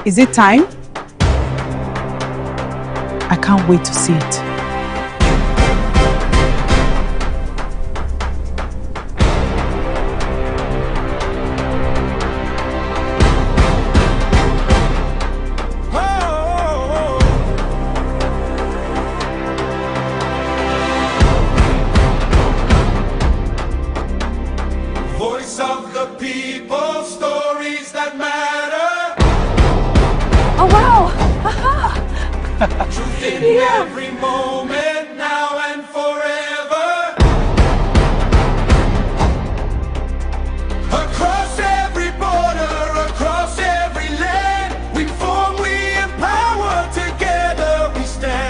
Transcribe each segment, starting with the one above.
Is it time? I can't wait to see it. Voice of the people, stories that matter. Oh wow! Aha! Truth in every moment, now and forever. Across every border, across every land, we form, we empower, together we stand.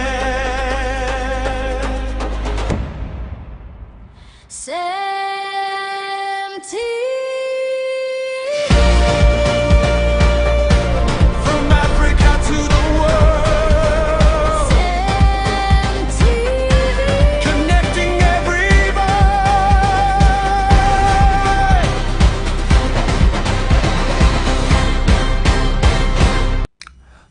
From Africa to the world, connecting every voice.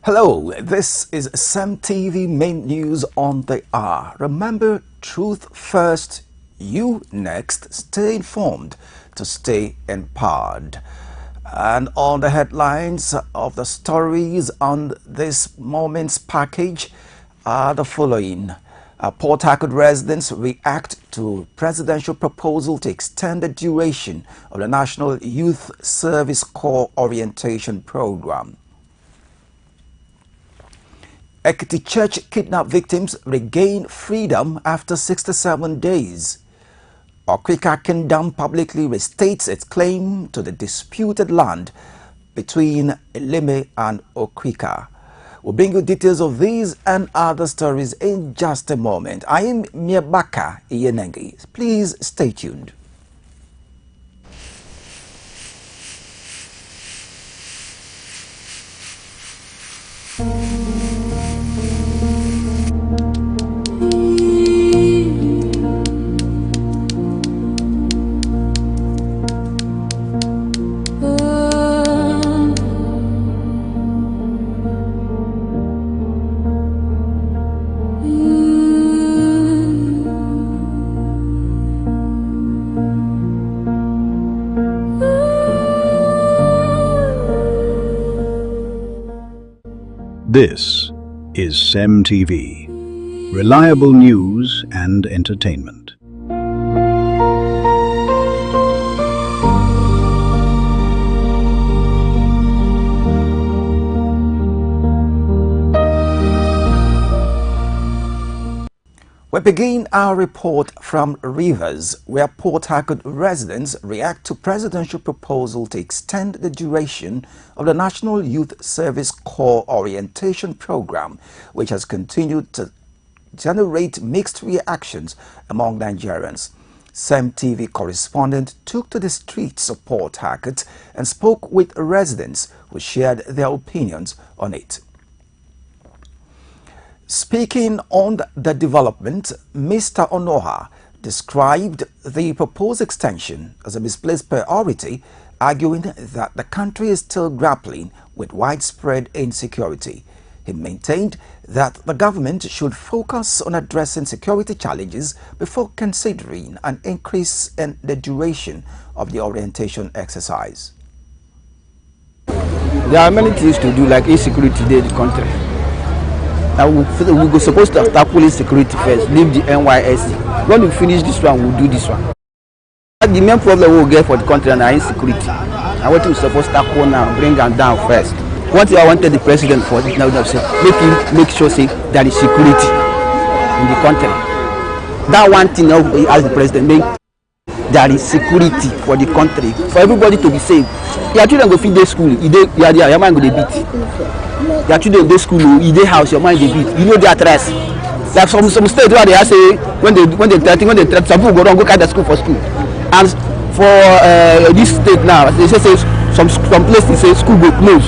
Hello, this is CEMTV Main News on the hour. Remember, truth first, you next. Stay informed to stay empowered. And all the headlines of the stories on this moment's package are the following. Port Harcourt residents react to presidential proposal to extend the duration of the National Youth Service Corps Orientation Program. Ekiti Church kidnapped victims regain freedom after 67 days. Okrika Kingdom publicly restates its claim to the disputed land between Eleme and Okrika. We'll bring you details of these and other stories in just a moment. I am Miebaka Iyenengi. Please stay tuned. This is CEMTV, reliable news and entertainment. We begin our report from Rivers, where Port Harcourt residents react to presidential proposal to extend the duration of the National Youth Service Corps Orientation Program, which has continued to generate mixed reactions among Nigerians. CEMTV correspondent took to the streets of Port Harcourt and spoke with residents who shared their opinions on it. Speaking on the development, Mr. Onoha described the proposed extension as a misplaced priority, arguing that the country is still grappling with widespread insecurity. He maintained that the government should focus on addressing security challenges before considering an increase in the duration of the orientation exercise. There are many things to do, like insecurity in the country. Now we're supposed to tackle insecurity first, leave the NYSC. When we finish this one, we'll do this one. The main problem we'll get for the country is insecurity. And what we're supposed to tackle now, bring them down first. What I wanted the president for this now, make sure say there is security in the country. That one thing now, as the president, make there is security for the country, for everybody to be safe. Your children go feed their school, your mind go dey beat. Your children go school, their house, your mind dey beat. You know the address. Like some states where they are say when they some people go carry the school for school. And for this state now, they say some places say school go close.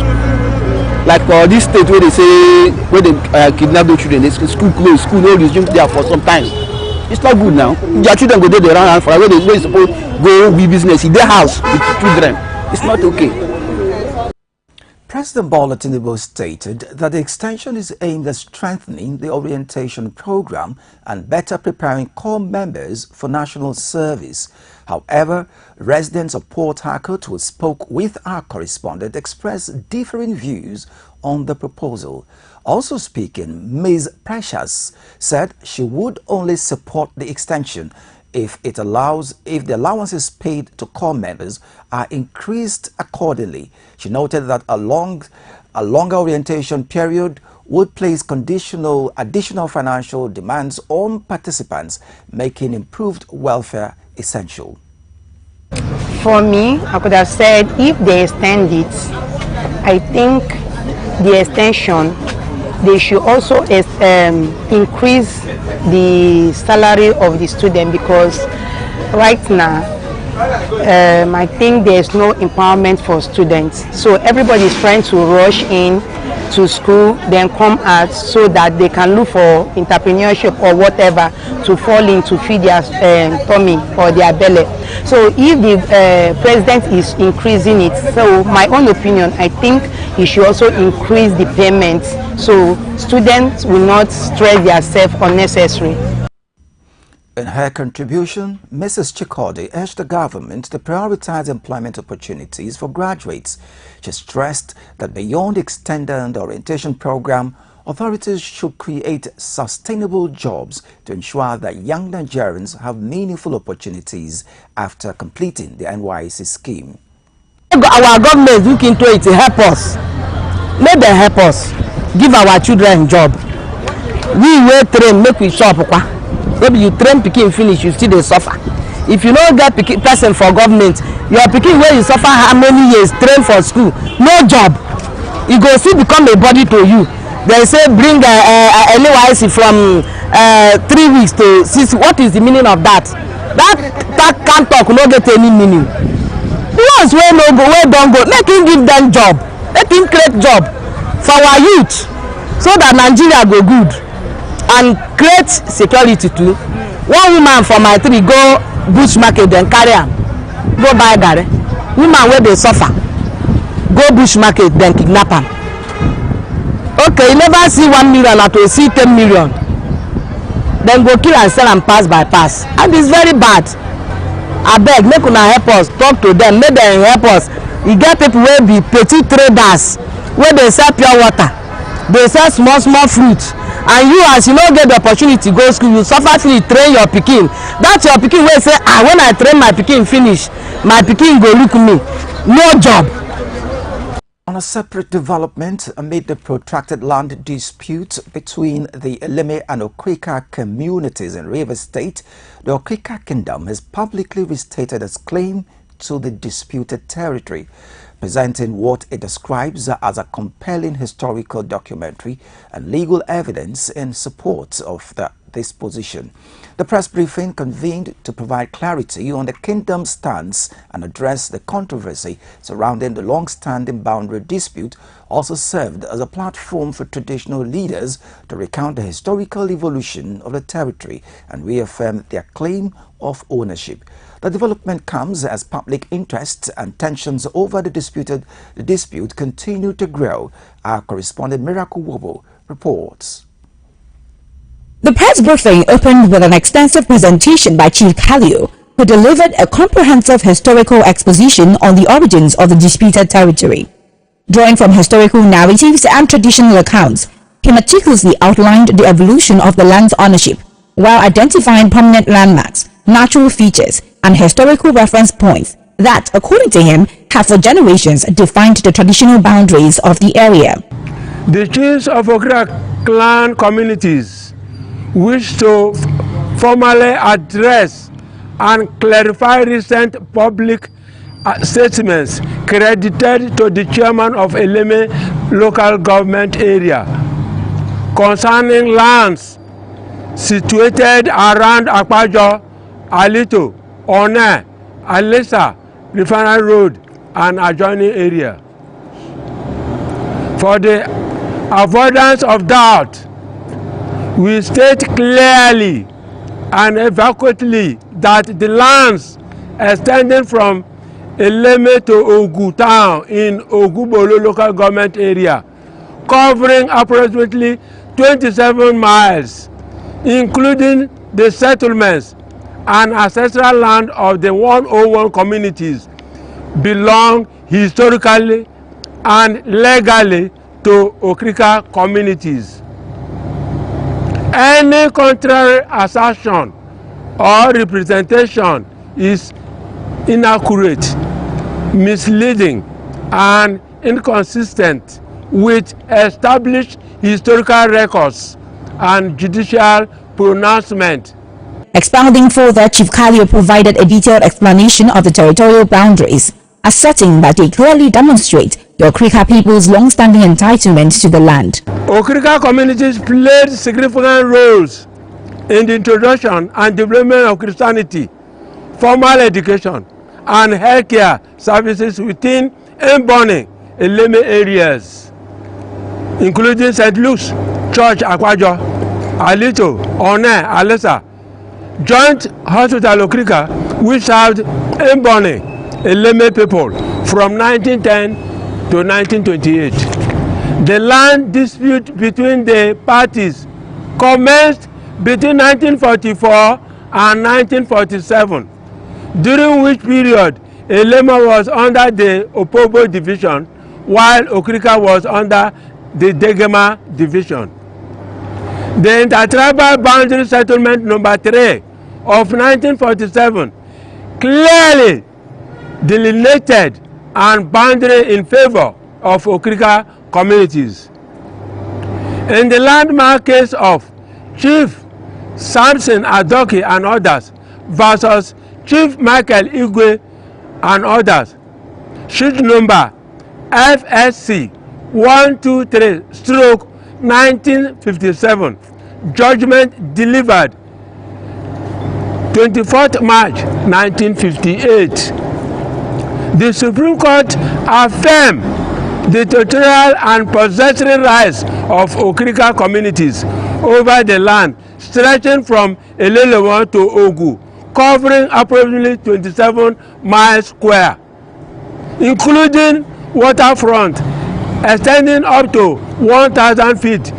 Like for this state where they say where they kidnap the children, they say school close, school no resume there for some time. It's not good now. Your children go there, they run for where they supposed go be business in their house with the children. It's not okay. President Bola Tinubu stated that the extension is aimed at strengthening the orientation program and better preparing core members for national service. However, residents of Port Harcourt who spoke with our correspondent expressed differing views on the proposal. Also speaking, Ms. Precious said she would only support the extension if the allowances paid to core members are increased accordingly. She noted that a longer orientation period would place additional financial demands on participants, making improved welfare essential. For me, I could have said if they extend it, I think the extension, they should also increase the salary of the student, because right now I think there's no empowerment for students. So everybody is trying to rush in to school, then come out so that they can look for entrepreneurship or whatever to fall in to feed their tummy or their belly. So if the president is increasing it, so my own opinion, I think he should also increase the payments so students will not stress themselves unnecessarily. In her contribution, Mrs. Chikodi urged the government to prioritize employment opportunities for graduates. She stressed that beyond the extended orientation program, authorities should create sustainable jobs to ensure that young Nigerians have meaningful opportunities after completing the NYSC scheme. Our government look into it to help us. Let them help us. Give our children a job. We will train, make we shop. Maybe you train pikin finish, you still dey suffer. If you don't get person for government, your pikin where you suffer how many years train for school, no job. You go still become a body to you. They say bring a NYSC from 3 weeks to 6. What is the meaning of that? That can't talk, no get any meaning. Once we no go, we don't go. Let him give them job. Let him create job for our youth, so that Nigeria go good. And create security too. One woman from my 3 go bush market, then carry am go buy garri. Woman where they suffer go bush market, then kidnap am. Okay, you never see 1 million, or to see 10 million. Then go kill and sell and pass by pass. And it's very bad. I beg, make una help us, talk to them, make them help us. You get people where be petty traders, where they sell pure water, they sell small fruit. And you, as you don't get the opportunity to go to school, you suffer till train your pikin. That's your pikin will say, when I train my pikin finish, my pikin go look me. No job. On a separate development, amid the protracted land dispute between the Eleme and Okrika communities in Rivers State, the Okrika Kingdom has publicly restated its claim to the disputed territory, presenting what it describes as a compelling historical documentary and legal evidence in support of this position. The press briefing convened to provide clarity on the kingdom's stance and address the controversy surrounding the long-standing boundary dispute, also served as a platform for traditional leaders to recount the historical evolution of the territory and reaffirm their claim of ownership. The development comes as public interest and tensions over the dispute continue to grow. Our correspondent Miracle Wobo reports. The press briefing opened with an extensive presentation by Chief Kalio, who delivered a comprehensive historical exposition on the origins of the disputed territory. Drawing from historical narratives and traditional accounts, he meticulously outlined the evolution of the land's ownership, while identifying prominent landmarks, natural features, and historical reference points that, according to him, have for generations defined the traditional boundaries of the area. The chiefs of Okra clan communities wish to formally address and clarify recent public statements credited to the chairman of Eleme local government area concerning lands situated around Akpajo, Alito, One, Alisa, Refinery Road, and adjoining area. For the avoidance of doubt, we state clearly and unequivocally that the lands extending from Eleme to Ogu town in Ogbolo local government area, covering approximately 27 miles, including the settlements and ancestral land of the 101 communities, belong historically and legally to Okrika communities. Any contrary assertion or representation is inaccurate, misleading, and inconsistent with established historical records and judicial pronouncement. Expounding further, Chief Kalio provided a detailed explanation of the territorial boundaries, asserting that they clearly demonstrate the Okrika people's long-standing entitlement to the land. Okrika communities played significant roles in the introduction and development of Christianity, formal education, and healthcare services within Mbone, Eleme areas, including St. Luke's Church, Akwajo, Alito, One, Alesa, Joint Hospital Okrika, which served Mbone, Eleme people from 1910 to 1928. The land dispute between the parties commenced between 1944 and 1947, during which period Eleme was under the Opobo division while Okrika was under the Degema division. The intertribal boundary settlement number 3 of 1947 clearly delineated and boundary in favor of Okrika communities. In the landmark case of Chief Samson Adoki and others versus Chief Michael Igwe and others, sheet number FSC 123/1957, judgment delivered 24th March 1958. The Supreme Court affirmed the territorial and possessory rights of Okrika communities over the land stretching from Elelewo to Ogu, covering approximately 27 miles square, including waterfront extending up to 1,000 feet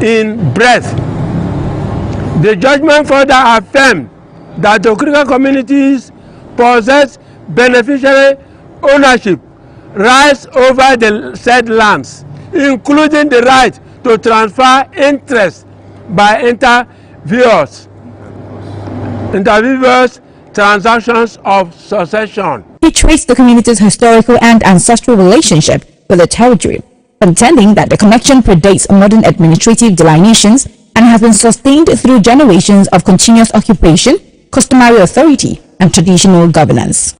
in breadth. The judgment further affirmed that the Okrika communities possess beneficiary ownership rights over the said lands, including the right to transfer interest by interviewers transactions of succession. He traced the community's historical and ancestral relationship with the territory, contending that the connection predates modern administrative delineations and has been sustained through generations of continuous occupation, customary authority, and traditional governance.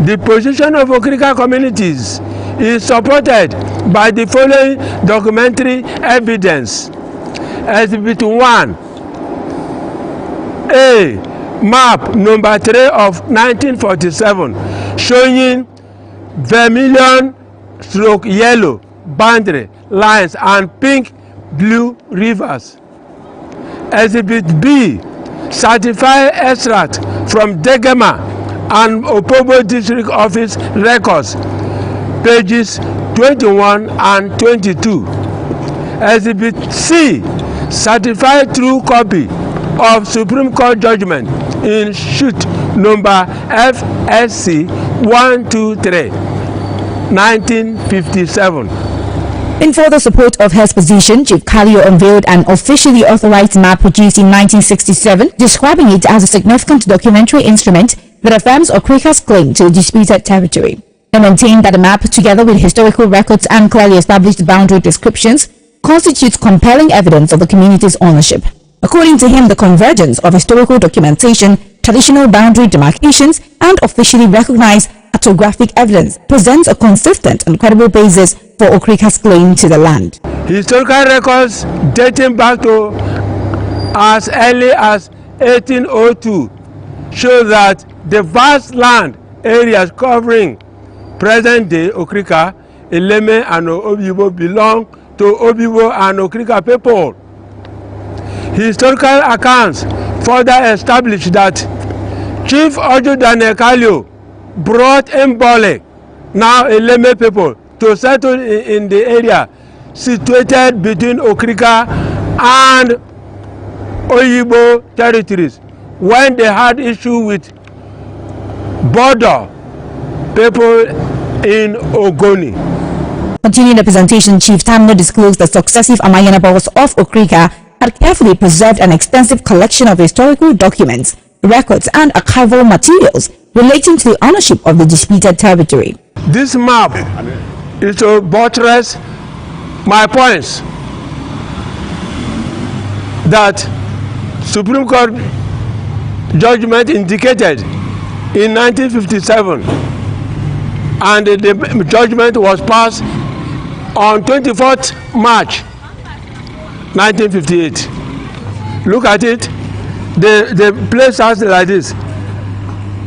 The position of Okrika communities is supported by the following documentary evidence. Exhibit 1. A. Map number 3 of 1947 showing vermilion/yellow boundary lines and pink-blue rivers. Exhibit B. Certified extract from Degema and Opobo District Office records, pages 21 and 22. Exhibit C. Certified true copy of Supreme Court judgment in sheet number FSC 123/1957. In further support of his position, Chief Kalio unveiled an officially authorized map produced in 1967, describing it as a significant documentary instrument that affirms Okrika's claim to the disputed territory. He maintained that the map, together with historical records and clearly established boundary descriptions, constitutes compelling evidence of the community's ownership. According to him, the convergence of historical documentation, traditional boundary demarcations, and officially recognized cartographic evidence presents a consistent and credible basis for Okrika's claim to the land. Historical records dating back to as early as 1802 show that the vast land areas covering present-day Okrika, Eleme, and Obibo belong to Obibo and Okrika people. Historical accounts further establish that Chief Ojo Daniel Kalio brought Mbole, now Eleme people, to settle in the area situated between Okrika and Oyibo territories when they had issue with border people in Ogoni. Continuing the presentation, Chief Tamno disclosed that successive Amayanabos of Okrika had carefully preserved an extensive collection of historical documents, records, and archival materials relating to the ownership of the disputed territory. This map is to buttress my points that Supreme Court judgment indicated in 1957, and the judgment was passed on 24th March 1958. Look at it. The place has like this.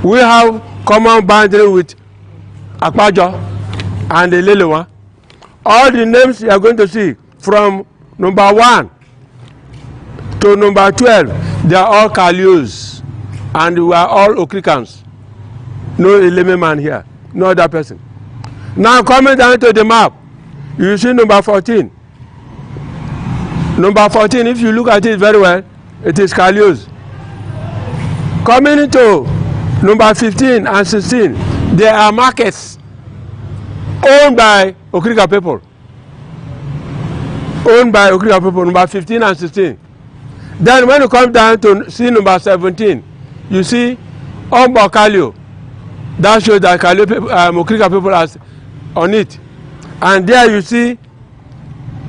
We have common boundary with Akpajo and the Lelewa. All the names you are going to see from number 1 to number 12, they are all Kalios, and we are all Okrikans. No Eleme man here, no other person. Now coming down to the map, you see number 14. Number 14, if you look at it very well, it is Kalios. Coming to number 15 and 16, there are markets owned by Okrika people. Owned by Okrika people, number 15 and 16. Then when you come down to see number 17, you see Ombo Kalio. That shows that Kalio people, Okrika people are on it. And there you see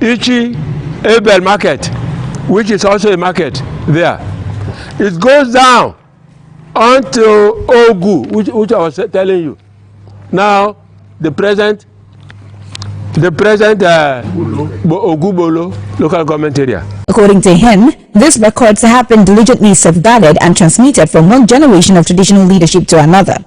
Ichi Abel market, which is also a market there. It goes down onto Ogu, which I was telling you. Now, the present Ogubolo local government area. According to him, these records have been diligently safeguarded and transmitted from one generation of traditional leadership to another,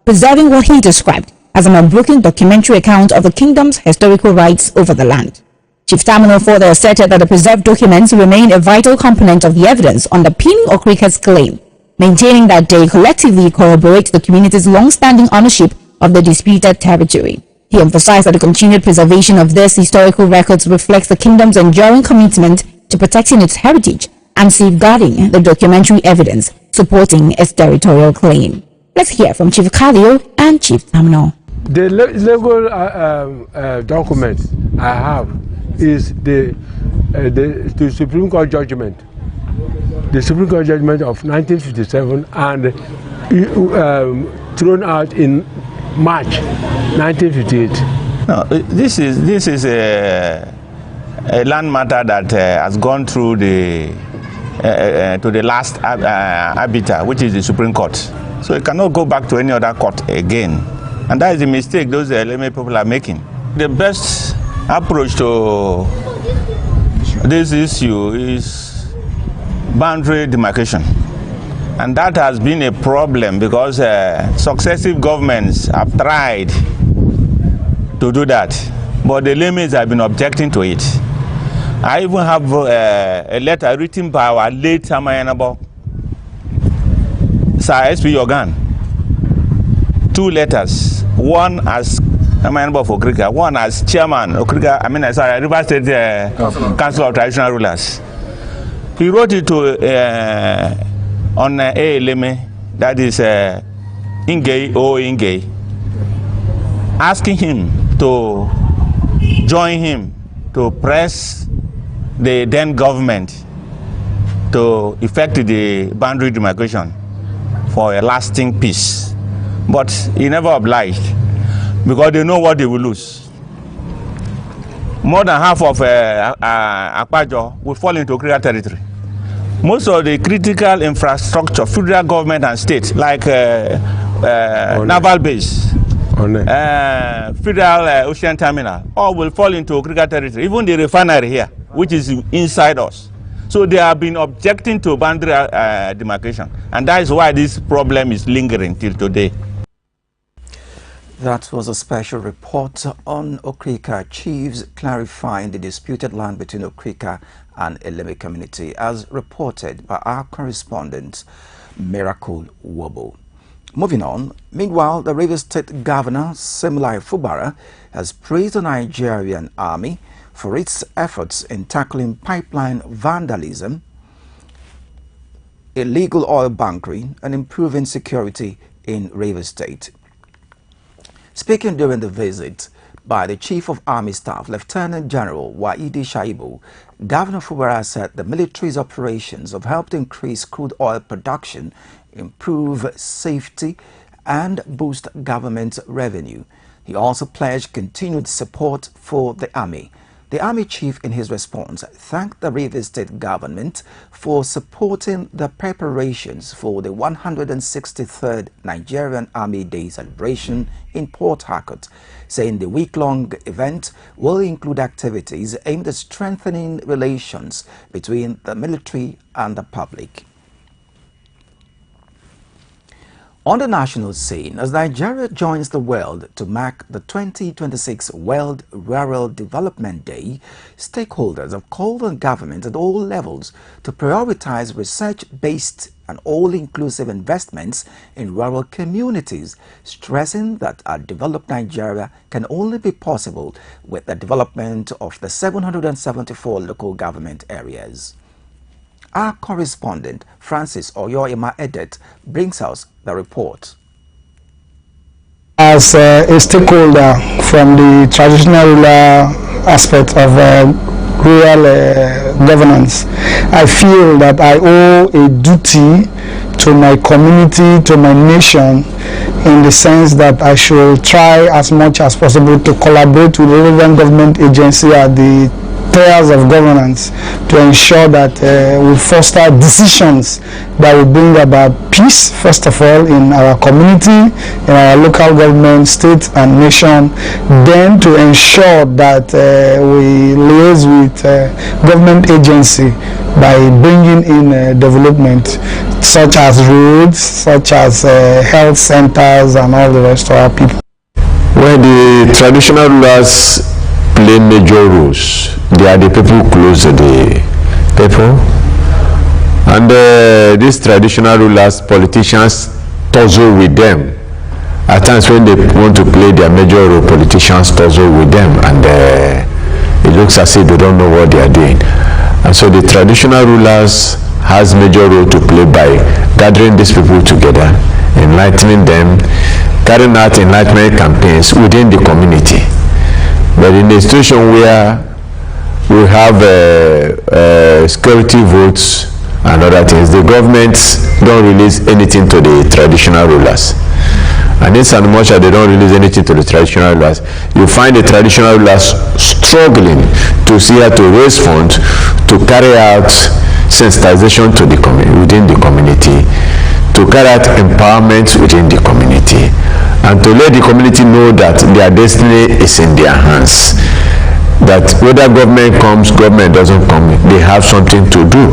preserving what he described as an unbroken documentary account of the kingdom's historical rights over the land. Chief Tamino further asserted that the preserved documents remain a vital component of the evidence underpinning Okrika's claim, maintaining that they collectively corroborate the community's long-standing ownership of the disputed territory. He emphasized that the continued preservation of these historical records reflects the kingdom's enduring commitment to protecting its heritage and safeguarding the documentary evidence supporting its territorial claim. Let's hear from Chief Kalio and Chief Tamino. The legal document I have is the Supreme Court judgment. The Supreme Court judgment of 1957 and thrown out in March 1958. No, this is a land matter that has gone through the to the last arbiter, which is the Supreme Court. So it cannot go back to any other court again, and that is the mistake those Eleme people are making. The best approach to this issue is boundary demarcation. And that has been a problem because successive governments have tried to do that, but the limits have been objecting to it. I even have a letter written by our late Amayanabo, Sir S.P. Yogan. 2 letters, one as Amayanabo of Okrika, one as chairman Okrika, River State Council of Traditional Rulers. He wrote it to on Eleme, that is Inge, asking him to join him to press the then government to effect the boundary demarcation for a lasting peace. But he never obliged because they know what they will lose. More than half of Akpajo will fall into Okrika territory. Most of the critical infrastructure, federal government and state, like naval base, federal ocean terminal, all will fall into Okrika territory. Even the refinery here, which is inside us. So they have been objecting to boundary demarcation, and that is why this problem is lingering till today. That was a special report on Okrika chiefs clarifying the disputed land between Okrika and Eleme community, as reported by our correspondent Miracle Wobo. Moving on, meanwhile, the Rivers State Governor Similai Fubara has praised the Nigerian Army for its efforts in tackling pipeline vandalism, illegal oil bunkering, and improving security in Rivers State. Speaking during the visit by the Chief of Army Staff, Lieutenant General Waidi Shaibu, Governor Fubara said the military's operations have helped increase crude oil production, improve safety, and boost government revenue. He also pledged continued support for the Army. The Army Chief, in his response, thanked the Rivers State government for supporting the preparations for the 163rd Nigerian Army Day celebration in Port Harcourt, saying the week-long event will include activities aimed at strengthening relations between the military and the public. On the national scene, as Nigeria joins the world to mark the 2026 World Rural Development Day, stakeholders have called on government at all levels to prioritize research-based and all-inclusive investments in rural communities, stressing that a developed Nigeria can only be possible with the development of the 774 local government areas. Our correspondent, Francis Oyoima Edet, brings us the report. As a stakeholder from the traditional rural aspect of rural governance, I feel that I owe a duty to my community, to my nation, in the sense that I should try as much as possible to collaborate with the relevant government agency at the tiers of governance to ensure that we foster decisions that will bring about peace, first of all, in our community, in our local government, state and nation, then to ensure that we liaise with government agency by bringing in development such as roads, such as health centers and all the rest of our people. When the traditional rulers play major roles, they are the people close to the people, and these traditional rulers, politicians tussle with them. At times when they want to play their major role, politicians tussle with them, and it looks as if they don't know what they are doing. And so the traditional rulers has major role to play by gathering these people together, enlightening them, carrying out enlightenment campaigns within the community. But in a situation where we have security votes and other things, the government don't release anything to the traditional rulers. And in as much as they don't release anything to the traditional rulers, you find the traditional rulers struggling to see how to raise funds to carry out sensitization to the within the community, to carry out empowerment within the community, and to let the community know that their destiny is in their hands. That whether government comes, government doesn't come, they have something to do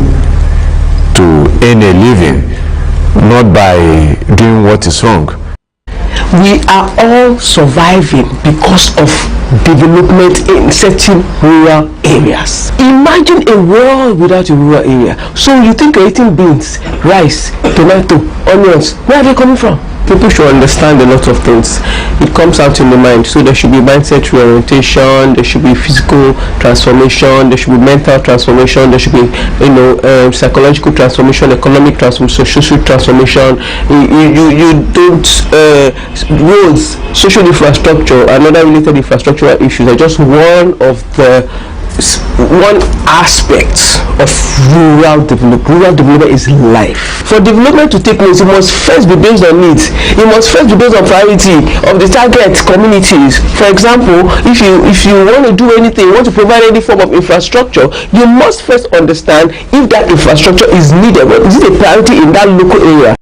to earn a living, not by doing what is wrong. We are all surviving because of development in certain rural areas. Imagine a world without a rural area. So you think you're eating beans, rice, tomato, onions. Where are they coming from? People should understand a lot of things. It comes out in the mind. So there should be mindset reorientation, there should be physical transformation, there should be mental transformation, there should be psychological transformation, economic transformation, social transformation. You don't roads, social infrastructure, and other related infrastructural issues are just one aspect of rural development. Rural development is life. For development to take place, it must first be based on needs. It must first be based on priority of the target communities. For example, if you want to do anything, you want to provide any form of infrastructure, you must first understand if that infrastructure is needed. Is it a priority in that local area?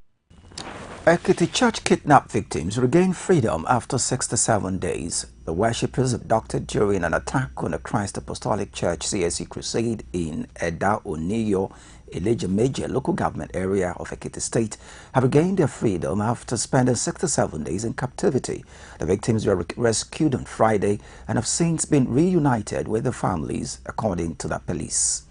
Ekiti Church kidnapped victims regained freedom after 67 days. The worshippers abducted during an attack on the Christ Apostolic Church CSE crusade in Eda Oniyo Elijah Major local government area of Ekiti State have regained their freedom after spending 67 days in captivity. The victims were rescued on Friday and have since been reunited with their families, according to the police.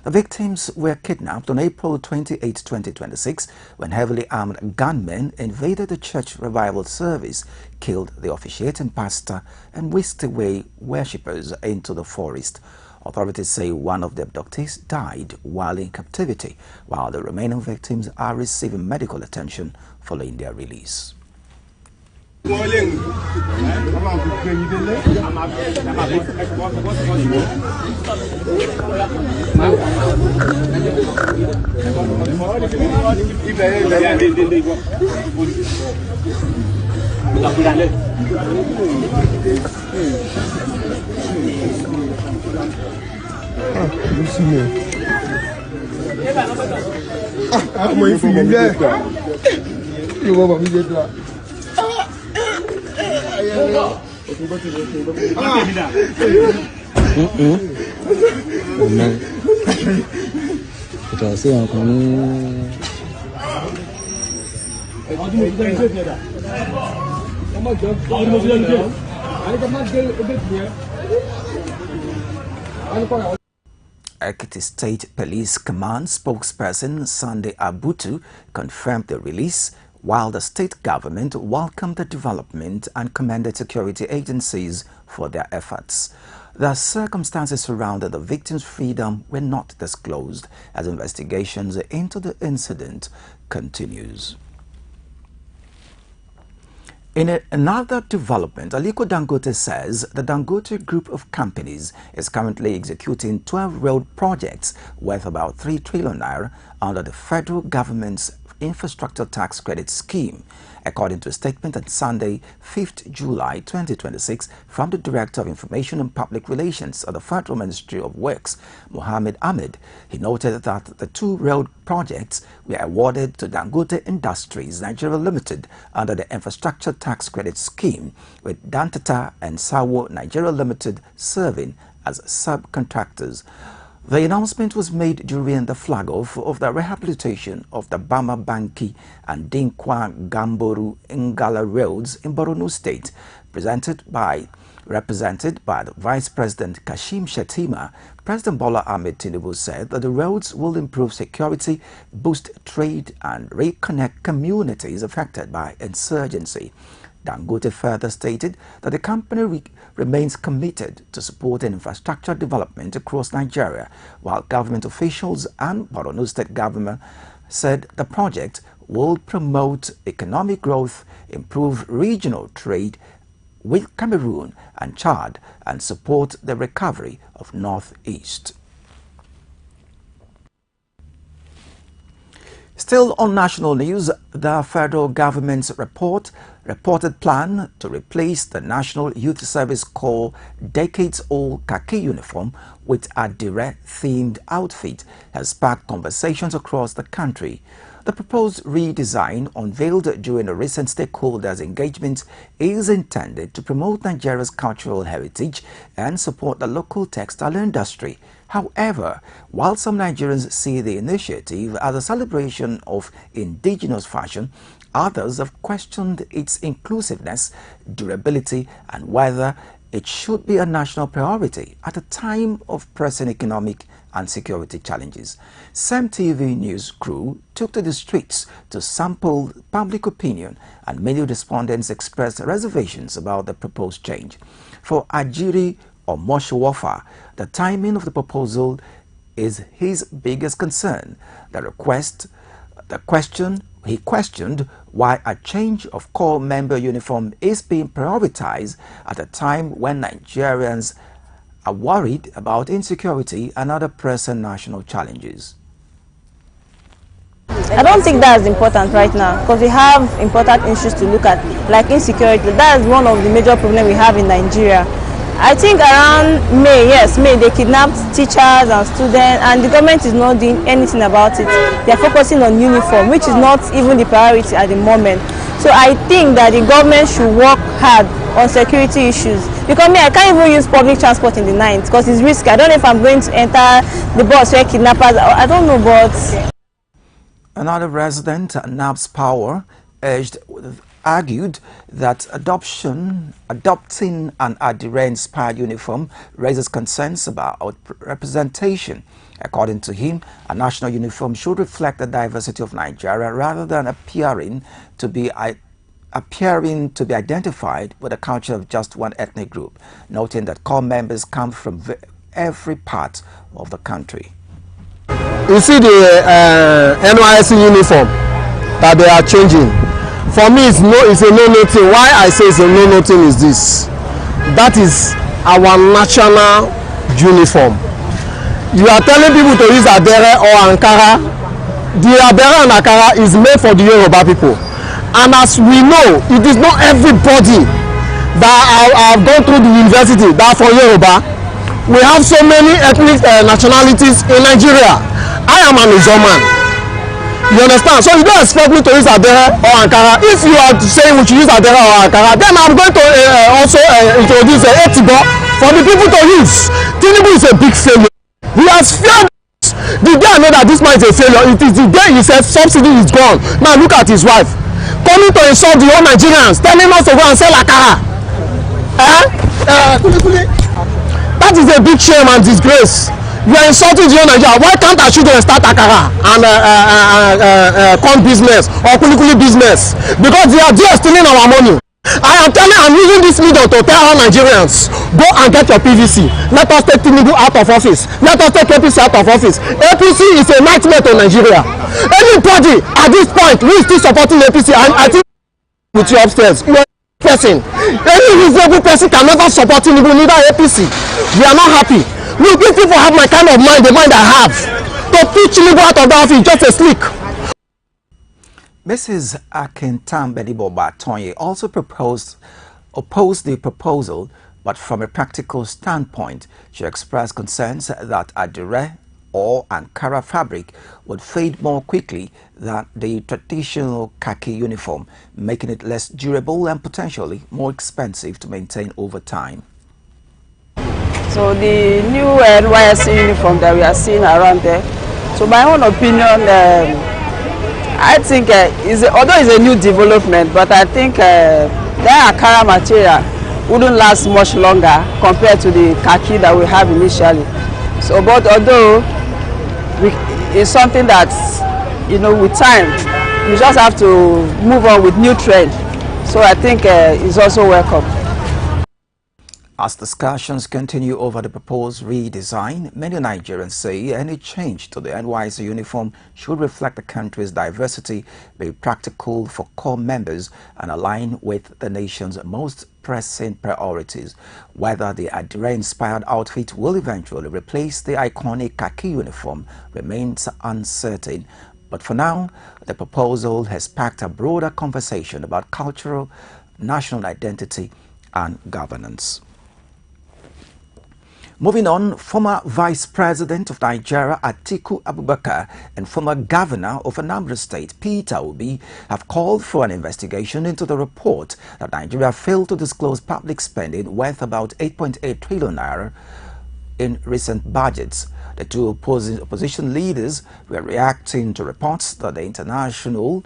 The victims were kidnapped on April 28, 2026, when heavily armed gunmen invaded the church revival service, killed the officiating pastor, and whisked away worshippers into the forest. Authorities say one of the abductees died while in captivity, while the remaining victims are receiving medical attention following their release. Ekiti State Police Command spokesperson Sunday Abutu confirmed the release, while the state government welcomed the development and commended security agencies for their efforts. The circumstances surrounding the victims' freedom were not disclosed as investigations into the incident continues. In another development, Aliko Dangote says the Dangote Group of companies is currently executing 12 road projects worth about 3 trillion naira under the federal government's infrastructure tax credit scheme, according to a statement on Sunday, 5th July 2026, from the Director of Information and Public Relations at the Federal Ministry of Works, Mohammed Ahmed. He noted that the 2 road projects were awarded to Dangote Industries Nigeria Limited under the infrastructure tax credit scheme, with Dantata and Sawo Nigeria Limited serving as subcontractors. The announcement was made during the flag-off of the rehabilitation of the Bama Banki and Dinkwa Gamboru Ngala roads in Borno State, represented by the Vice President Kashim Shettima. President Bola Ahmed Tinubu said that the roads will improve security, boost trade, and reconnect communities affected by insurgency. Dangote further stated that the company remains committed to supporting infrastructure development across Nigeria, while government officials and Borno State government said the project will promote economic growth, improve regional trade with Cameroon and Chad, and support the recovery of Northeast. Still on national news, the federal government's reported plan to replace the National Youth Service Corps decades-old khaki uniform with a direct-themed outfit has sparked conversations across the country. The proposed redesign, unveiled during a recent stakeholders' engagement, is intended to promote Nigeria's cultural heritage and support the local textile industry. However, while some Nigerians see the initiative as a celebration of indigenous fashion, others have questioned its inclusiveness, durability, and whether it should be a national priority at a time of pressing economic and security challenges. CEMTV News crew took to the streets to sample public opinion, and many respondents expressed reservations about the proposed change. For Ajiri Omoshowofa, the timing of the proposal is his biggest concern. He questioned why a change of corps member uniform is being prioritized at a time when Nigerians are worried about insecurity and other pressing national challenges. I don't think that's important right now because we have important issues to look at, like insecurity. That is one of the major problems we have in Nigeria. I think around May, they kidnapped teachers and students, and the government is not doing anything about it. They are focusing on uniform, which is not even the priority at the moment. So I think that the government should work hard on security issues. Because me, I can't even use public transport in the night because it's risky. I don't know if I'm going to enter the bus where kidnappers. I don't know, but. Another resident, Nabs Power, argued that adopting an Adire-inspired uniform raises concerns about representation. According to him, a national uniform should reflect the diversity of Nigeria rather than appearing to be identified with the culture of just one ethnic group, noting that core members come from every part of the country. You see the NYSC uniform that they are changing. For me, it's a no-no thing. Why I say it's a no-no thing is this. That is our national uniform. You are telling people to use Adere or Ankara. The Adere and Ankara is made for the Yoruba people. And as we know, it is not everybody that have gone through the university that for Yoruba. We have so many ethnic nationalities in Nigeria. I am an Izoman. You understand? So you don't expect me to use Adere or Ankara. If you are saying we should use Adere or Ankara, then I'm going to also introduce Etibo for the people to use. Tinubu is a big failure. He has failed. The day I know that this man is a failure, it is the day he said subsidy is gone. Now look at his wife. Coming to insult the whole Nigerians, telling us to go and sell Akara. That is a big shame and disgrace. You are insulting the whole Nigeria. Why can't our children start Akara and corn business or kulikuli business? Because they are stealing our money. I'm using this medium to tell all Nigerians, go and get your PVC. Let us take Tinubu out of office. Let us take APC out of office. APC is a nightmare to Nigeria. Anybody at this point who is still supporting APC, I think with you upstairs, you are a person. Any reasonable person can never support Tinubu, neither APC. We are not happy. Look, if people have my kind of mind, the mind I have, to put Tinubu out of the office just a slick. Mrs. Akintambedibo Batonye also opposed the proposal, but from a practical standpoint, she expressed concerns that Adire or Ankara fabric would fade more quickly than the traditional khaki uniform, making it less durable and potentially more expensive to maintain over time. So the new NYSC uniform that we are seeing around there, so my own opinion, I think although it's a new development, but I think that Ankara material wouldn't last much longer compared to the khaki that we have initially. So, but although it's something that, you know, with time, you just have to move on with new trend. So I think it's also welcome. As discussions continue over the proposed redesign, many Nigerians say any change to the NYSC uniform should reflect the country's diversity, be practical for core members, and align with the nation's most pressing priorities. Whether the Adire-inspired outfit will eventually replace the iconic khaki uniform remains uncertain. But for now, the proposal has sparked a broader conversation about cultural, national identity, and governance. Moving on, former Vice President of Nigeria Atiku Abubakar and former Governor of Anambra State Peter Obi have called for an investigation into the report that Nigeria failed to disclose public spending worth about 8.8 trillion naira in recent budgets. The two opposition leaders were reacting to reports that the International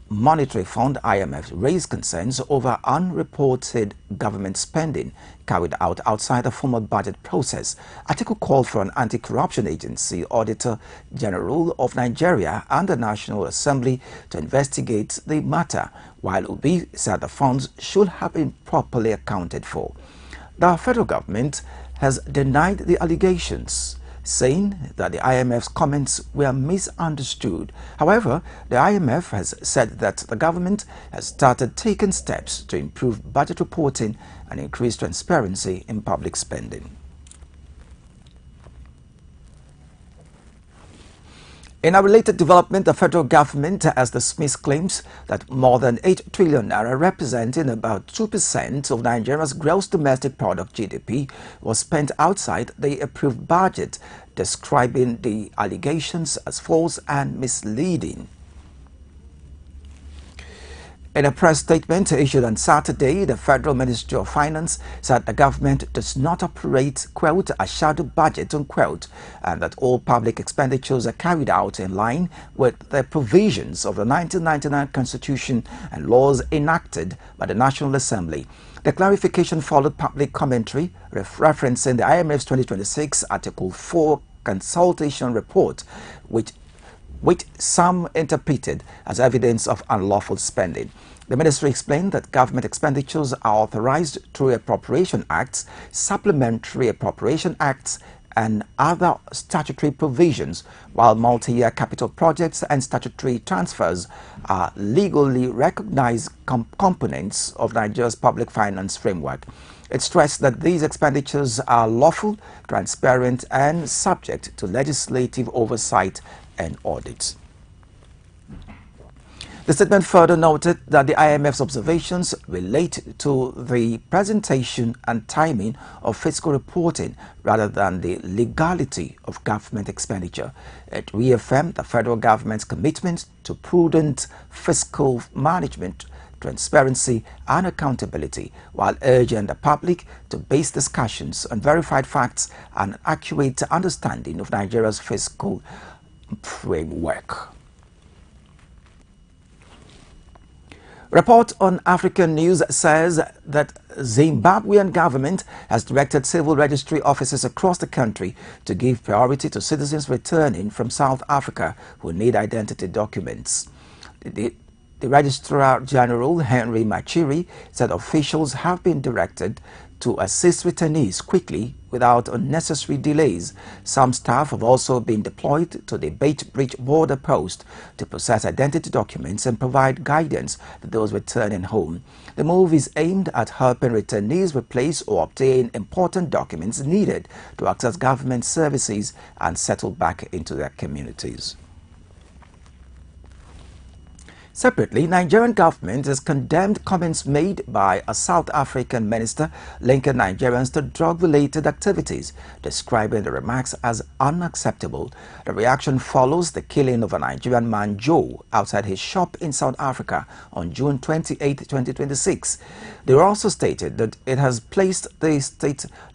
Monetary Fund (IMF) raised concerns over unreported government spending carried out outside the formal budget process. Atiku called for an anti-corruption agency, Auditor General of Nigeria, and the National Assembly to investigate the matter, while Obi said the funds should have been properly accounted for. The federal government has denied the allegations, saying that the IMF's comments were misunderstood. However, the IMF has said that the government has started taking steps to improve budget reporting and increase transparency in public spending. In a related development, the federal government has dismissed claims that more than 8 trillion naira, representing about 2% of Nigeria's gross domestic product (GDP), was spent outside the approved budget, describing the allegations as false and misleading. In a press statement issued on Saturday, the Federal Ministry of Finance said the government does not operate, quote, a shadow budget, unquote, and that all public expenditures are carried out in line with the provisions of the 1999 Constitution and laws enacted by the National Assembly. The clarification followed public commentary referencing the IMF's 2026 Article 4 consultation report, which some interpreted as evidence of unlawful spending. The ministry explained that government expenditures are authorized through appropriation acts, supplementary appropriation acts, and other statutory provisions, while multi-year capital projects and statutory transfers are legally recognized components of Nigeria's public finance framework. It stressed that these expenditures are lawful, transparent, and subject to legislative oversight and audits. The statement further noted that the IMF's observations relate to the presentation and timing of fiscal reporting rather than the legality of government expenditure. It reaffirmed the federal government's commitment to prudent fiscal management, transparency, and accountability, while urging the public to base discussions on verified facts and accurate understanding of Nigeria's fiscal framework. Report on African News says that Zimbabwean government has directed civil registry offices across the country to give priority to citizens returning from South Africa who need identity documents. The Registrar General, Henry Machiri, said officials have been directed to assist returnees quickly without unnecessary delays. Some staff have also been deployed to the Beit Bridge border post to process identity documents and provide guidance to those returning home. The move is aimed at helping returnees replace or obtain important documents needed to access government services and settle back into their communities. Separately, Nigerian government has condemned comments made by a South African minister linking Nigerians to drug-related activities, describing the remarks as unacceptable. The reaction follows the killing of a Nigerian man, Joe, outside his shop in South Africa on June 28, 2026. They also stated that it has placed the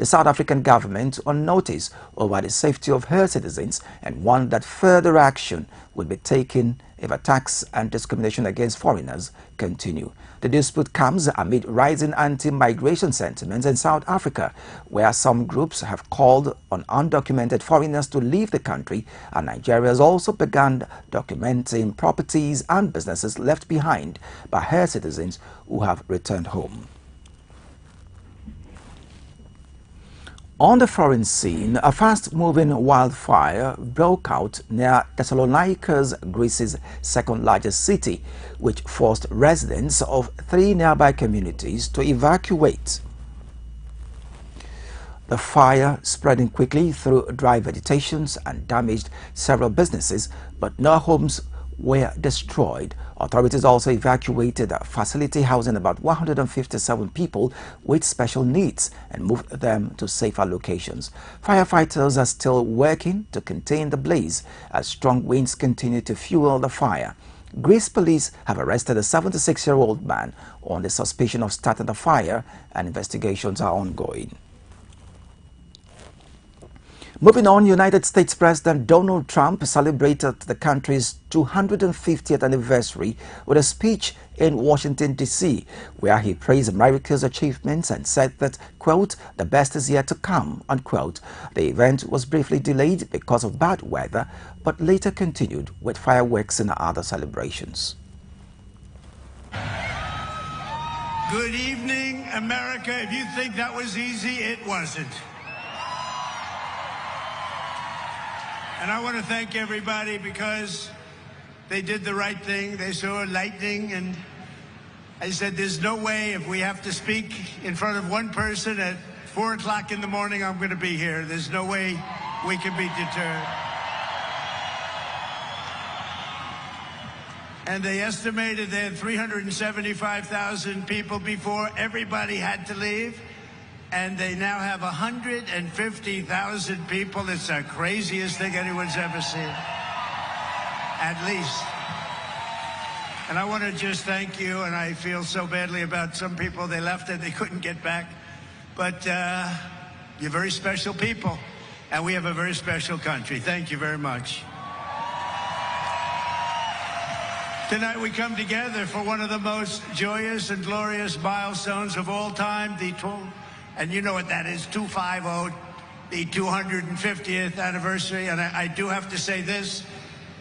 South African government on notice over the safety of her citizens and warned that further action would be taken if attacks and discrimination against foreigners continue. The dispute comes amid rising anti-migration sentiments in South Africa, where some groups have called on undocumented foreigners to leave the country, and Nigeria has also begun documenting properties and businesses left behind by her citizens who have returned home. On the foreign scene, a fast-moving wildfire broke out near Thessaloniki's, Greece's second-largest city, which forced residents of 3 nearby communities to evacuate. The fire spreading quickly through dry vegetation and damaged several businesses, but no homes were destroyed. Authorities also evacuated a facility housing about 157 people with special needs and moved them to safer locations. Firefighters are still working to contain the blaze as strong winds continue to fuel the fire. Greece police have arrested a 76-year-old man on the suspicion of starting the fire, and investigations are ongoing. Moving on, United States President Donald Trump celebrated the country's 250th anniversary with a speech in Washington, D.C., where he praised America's achievements and said that, quote, the best is yet to come, unquote. The event was briefly delayed because of bad weather, but later continued with fireworks and other celebrations. Good evening, America. If you think that was easy, it wasn't. And I want to thank everybody because they did the right thing. They saw lightning, and I said, there's no way if we have to speak in front of one person at 4 o'clock in the morning, I'm going to be here. There's no way we can be deterred. And they estimated they had 375,000 people before everybody had to leave. And they now have 150,000 people. It's the craziest thing anyone's ever seen. At least. And I want to just thank you, and I feel so badly about some people. They left and they couldn't get back. But you're very special people, and we have a very special country. Thank you very much. Tonight we come together for one of the most joyous and glorious milestones of all time, and you know what that is, 250, the 250th anniversary. And I do have to say this.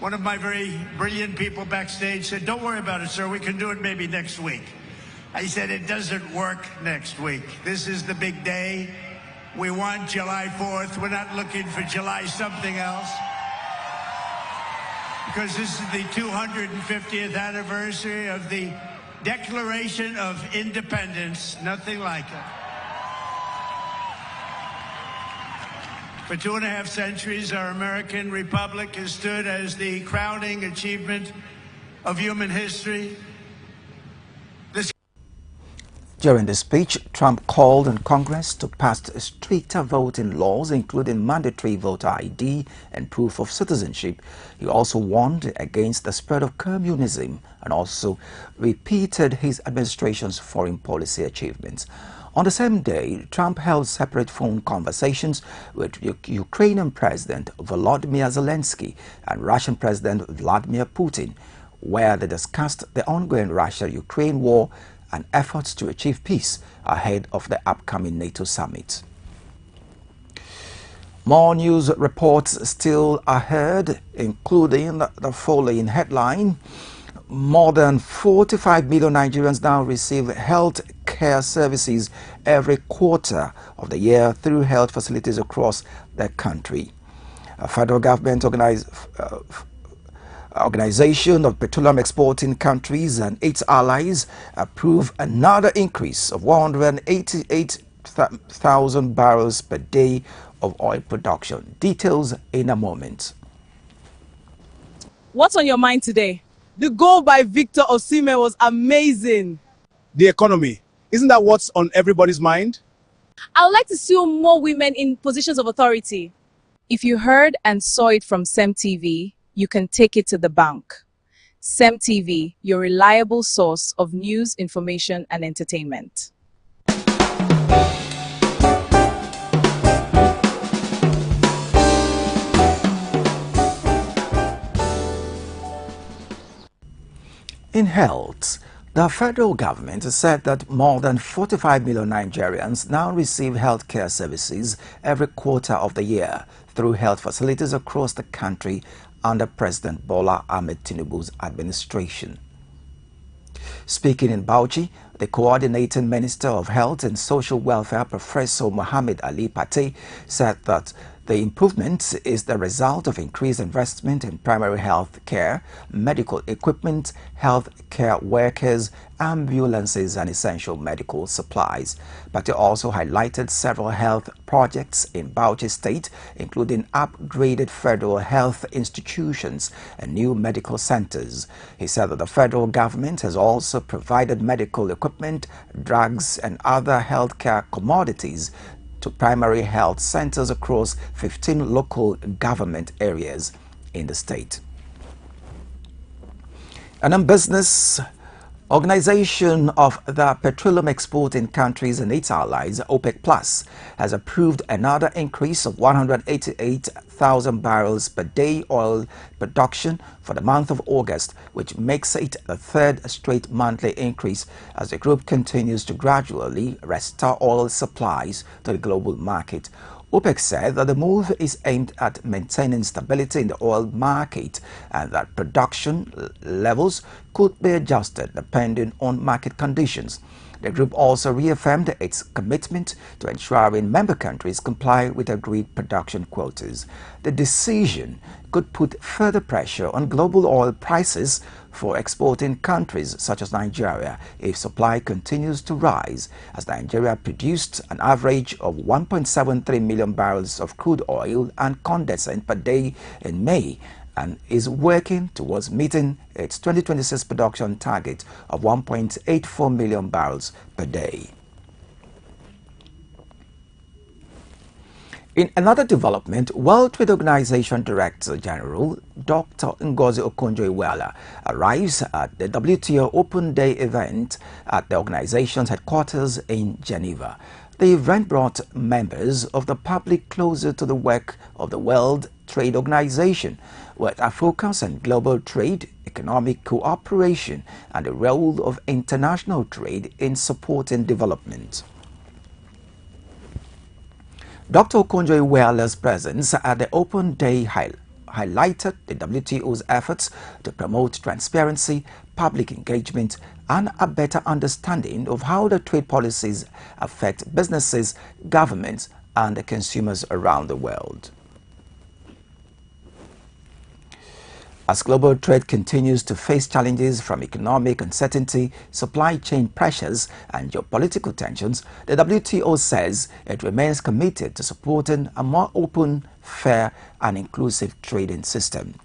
One of my very brilliant people backstage said, "Don't worry about it, sir. We can do it maybe next week." I said, "It doesn't work next week. This is the big day. We want July 4th. We're not looking for July something else. Because this is the 250th anniversary of the Declaration of Independence. Nothing like it. For 2.5 centuries, our American republic has stood as the crowning achievement of human history. During the speech, Trump called on Congress to pass stricter voting laws, including mandatory voter ID and proof of citizenship. He also warned against the spread of communism and also repeated his administration's foreign policy achievements. On the same day, Trump held separate phone conversations with Ukrainian President Volodymyr Zelensky and Russian President Vladimir Putin, where they discussed the ongoing Russia-Ukraine war and efforts to achieve peace ahead of the upcoming NATO summit. More news reports still ahead, including the following headline. More than 45 million Nigerians now receive health care services every quarter of the year through health facilities across the country. A federal government Organization of Petroleum Exporting Countries and its allies approved another increase of 188,000 barrels per day of oil production. Details in a moment. What's on your mind today? The goal by Victor Osimhen was amazing. The economy. Isn't that what's on everybody's mind? I would like to see more women in positions of authority. If you heard and saw it from CEMTV, you can take it to the bank. CEMTV, your reliable source of news, information, and entertainment. In health, the federal government said that more than 45 million Nigerians now receive health care services every quarter of the year through health facilities across the country under President Bola Ahmed Tinubu's administration. Speaking in Bauchi, the Coordinating Minister of Health and Social Welfare, Professor Mohammed Ali Pate, said that the improvement is the result of increased investment in primary health care, medical equipment, health care workers, ambulances, and essential medical supplies. But he also highlighted several health projects in Bauchi State, including upgraded federal health institutions and new medical centers. He said that the federal government has also provided medical equipment, drugs, and other healthcare commodities to primary health centers across 15 local government areas in the state. And in business, Organization of the Petroleum Exporting Countries and its allies, OPEC+, has approved another increase of 188,000 barrels per day oil production for the month of August, which makes it the third straight monthly increase as the group continues to gradually restore oil supplies to the global market. OPEC said that the move is aimed at maintaining stability in the oil market and that production levels could be adjusted depending on market conditions. The group also reaffirmed its commitment to ensuring member countries comply with agreed production quotas. The decision could put further pressure on global oil prices for exporting countries such as Nigeria if supply continues to rise, as Nigeria produced an average of 1.73 million barrels of crude oil and condensate per day in May and is working towards meeting its 2026 production target of 1.84 million barrels per day. In another development, World Trade Organization Director General Dr. Ngozi Okonjo-Iweala arrives at the WTO Open Day event at the organization's headquarters in Geneva. The event brought members of the public closer to the work of the World Trade Organization, with a focus on global trade, economic cooperation, and the role of international trade in supporting development. Dr. Okonjo-Iweala's presence at the Open Day highlighted the WTO's efforts to promote transparency, public engagement, and a better understanding of how the trade policies affect businesses, governments, and the consumers around the world. As global trade continues to face challenges from economic uncertainty, supply chain pressures, and geopolitical tensions, the WTO says it remains committed to supporting a more open, fair, and inclusive trading system.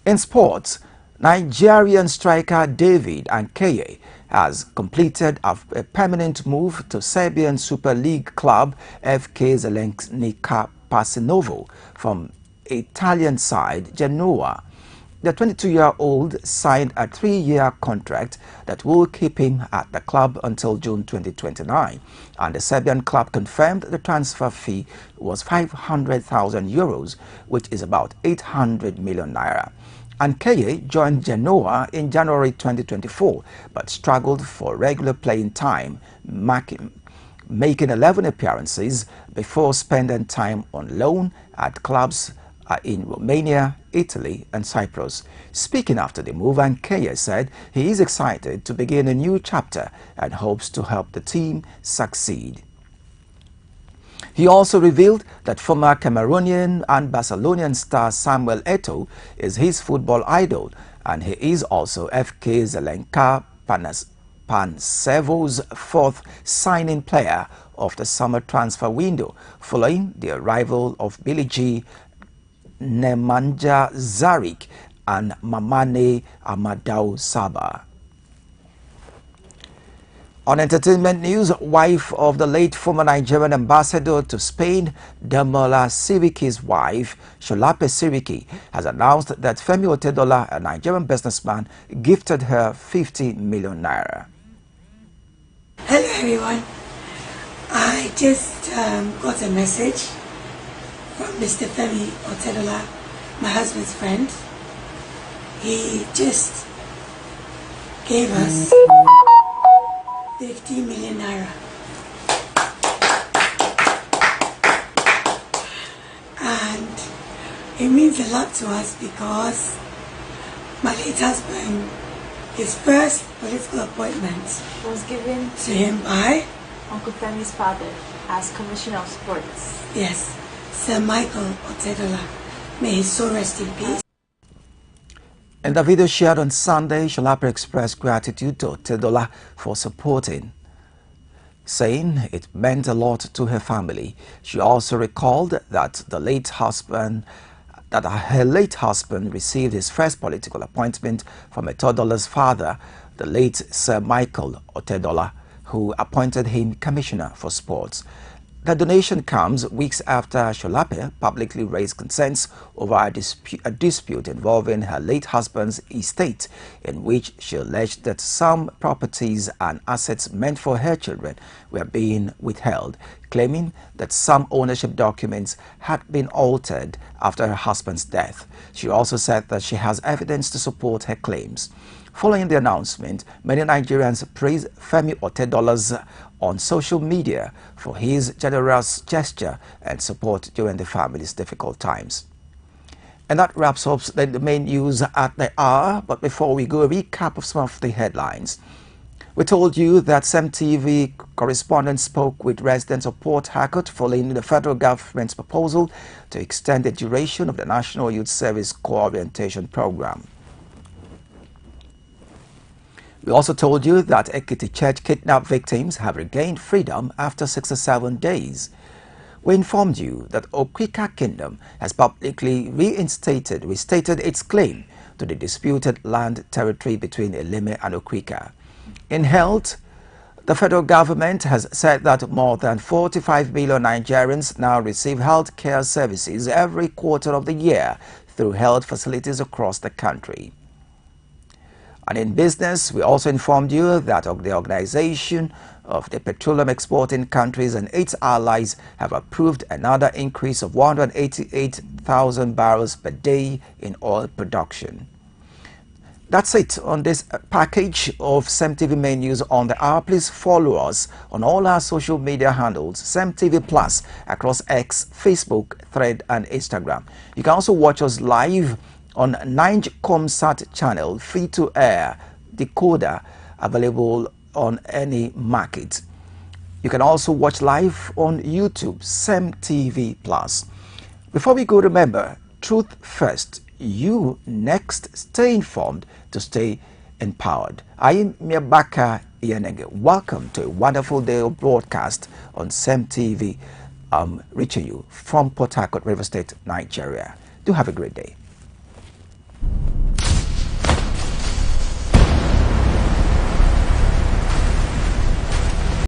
In sports, Nigerian striker David Ankeye has completed a permanent move to Serbian Super League club FK Zelenica Pasinovo from Italian side Genoa. The 22-year-old signed a 3-year contract that will keep him at the club until June 2029, and the Serbian club confirmed the transfer fee was 500,000 euros, which is about 800 million naira. Ankeye joined Genoa in January 2024, but struggled for regular playing time, making 11 appearances before spending time on loan at clubs in Romania, Italy, and Cyprus. Speaking after the move, Ankeye said he is excited to begin a new chapter and hopes to help the team succeed. He also revealed that former Cameroonian and Barcelonian star Samuel Eto'o is his football idol, and he is also FK Zelenka Pansevo's fourth signing player of the summer transfer window, following the arrival of Billy G, Nemanja Zarik, and Mamane Amadou Saba. On entertainment news, wife of the late former Nigerian ambassador to Spain, Damola Siriki's wife, Sholape Siriki, has announced that Femi Otedola, a Nigerian businessman, gifted her 50 million naira. Hello everyone. I just got a message from Mr. Femi Otedola, my husband's friend. He just gave us 50 million naira. And it means a lot to us because my late husband, his first political appointment was given to him by Uncle Femi's father as Commissioner of Sports. Yes, Sir Michael Otedola. May his soul rest in peace. In the video shared on Sunday, Sholape expressed gratitude to Otedola for supporting, saying it meant a lot to her family. She also recalled that her late husband received his first political appointment from Otedola's father, the late Sir Michael Otedola, who appointed him Commissioner for Sports. The donation comes weeks after Sholape publicly raised concerns over a dispute involving her late husband's estate, in which she alleged that some properties and assets meant for her children were being withheld, claiming that some ownership documents had been altered after her husband's death. She also said that she has evidence to support her claims. Following the announcement, many Nigerians praised Femi Otedola on social media for his generous gesture and support during the family's difficult times. And that wraps up the main news at the hour. But before we go, a recap of some of the headlines. We told you that CEMTV correspondent spoke with residents of Port Harcourt following the federal government's proposal to extend the duration of the National Youth Service Co-orientation program. We also told you that Ekiti Church kidnapped victims have regained freedom after 67 days. We informed you that Okrika Kingdom has publicly restated its claim to the disputed land territory between Elime and Okrika. In health, The federal government has said that more than 45 million Nigerians now receive health care services every quarter of the year through health facilities across the country. And in business, we also informed you that the Organization of the Petroleum Exporting Countries and its allies have approved another increase of 188,000 barrels per day in oil production. That's it on this package of CEMTV main news on the hour. Please follow us on all our social media handles, CEMTV+, across X, Facebook, Thread, and Instagram. You can also watch us live on Nigecomsat channel, free-to-air decoder, available on any market. You can also watch live on YouTube, CEMTV+. Before we go, remember, truth first, you next. Stay informed to stay empowered. I am Miabaka Iyanenge. Welcome to a wonderful day of broadcast on CEMTV, reaching you from Port Harcourt, River State, Nigeria. Do have a great day.